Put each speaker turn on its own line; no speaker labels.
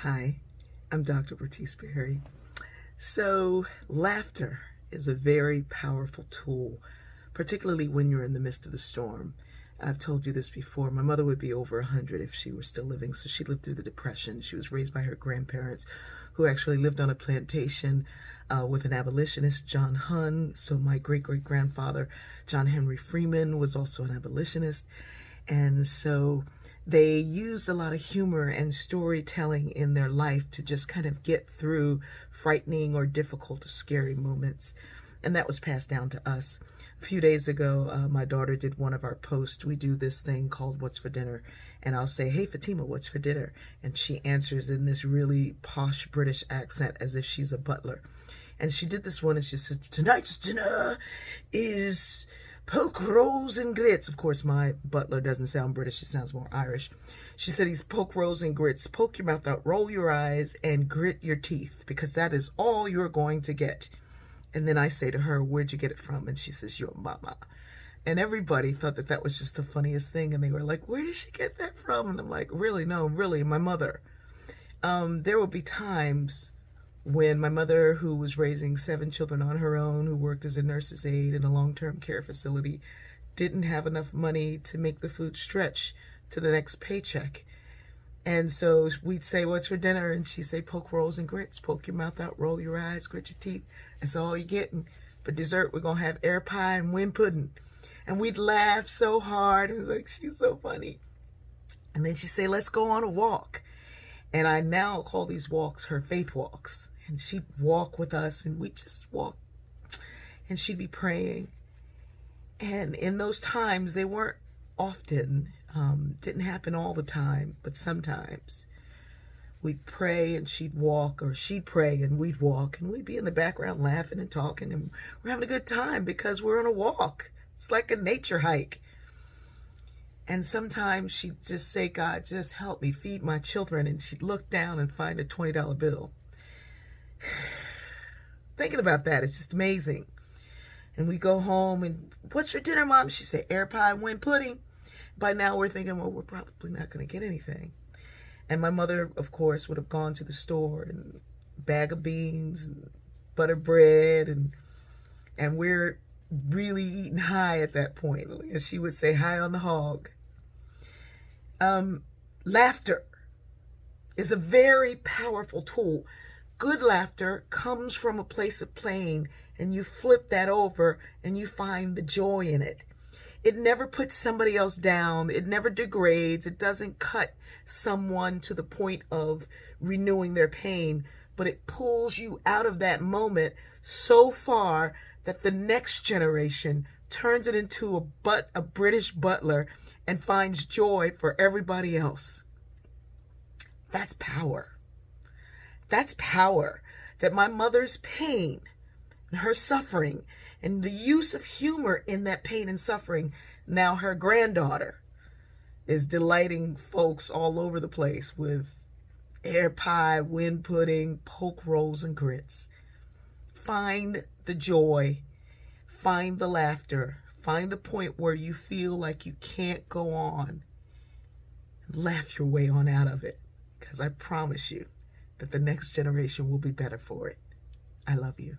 Hi, I'm Dr. Bertice Berry. So, laughter is a very powerful tool, particularly when you're in the midst of the storm. I've told you this before. My mother would be over 100 if she were still living, so she lived through the Depression. She was raised by her grandparents, who actually lived on a plantation with an abolitionist, John Hunn. So my great-great-grandfather, John Henry Freeman, was also an abolitionist. And so they used a lot of humor and storytelling in their life to just kind of get through frightening or difficult or scary moments. And that was passed down to us. A few days ago, my daughter did one of our posts. We do this thing called What's for Dinner. And I'll say, hey, Fatima, what's for dinner? And she answers in this really posh British accent as if she's a butler. And she did this one and she said, tonight's dinner is poke rolls and grits. Of course, my butler doesn't sound British. She sounds more Irish. She said, he's poke rolls and grits. Poke your mouth out, roll your eyes, and grit your teeth, because that is all you're going to get. And then I say to her, where'd you get it from? And she says, your mama. And everybody thought that that was just the funniest thing. And they were like, where did she get that from? And I'm like, really? No, really, my mother. There will be times when my mother, who was raising 7 children on her own, who worked as a nurse's aide in a long-term care facility, didn't have enough money to make the food stretch to the next paycheck. And so we'd say, what's for dinner? And she'd say, poke rolls and grits. Poke your mouth out, roll your eyes, grit your teeth. That's all you're getting. For dessert, we're going to have air pie and wind pudding. And we'd laugh so hard. It was like, she's so funny. And then she'd say, let's go on a walk. And I now call these walks her faith walks. And she'd walk with us and we'd just walk. And she'd be praying. And in those times, they weren't often, didn't happen all the time, but sometimes we'd pray and she'd walk, or she'd pray and we'd walk, and we'd be in the background laughing and talking, and we're having a good time because we're on a walk. It's like a nature hike. And sometimes she'd just say, God, just help me feed my children. And she'd look down and find a $20 bill. Thinking about that is just amazing. And we go home and, what's for dinner, Mom? She'd say, air pie and wind pudding. By now we're thinking, well, we're probably not going to get anything. And my mother, of course, would have gone to the store and bag of beans and butter bread. And we're really eating high at that point. And she would say, high on the hog. Laughter is a very powerful tool. Good laughter comes from a place of pain, and you flip that over and you find the joy in it. It never puts somebody else down. It never degrades. It doesn't cut someone to the point of renewing their pain, but it pulls you out of that moment so far that the next generation turns it into a British butler and finds joy for everybody else. That's power. That's power. That my mother's pain and her suffering and the use of humor in that pain and suffering, now her granddaughter is delighting folks all over the place with air pie, wind pudding, poke rolls, and grits. Find the joy. Find the laughter. Find the point where you feel like you can't go on. Laugh your way on out of it, because I promise you that the next generation will be better for it. I love you.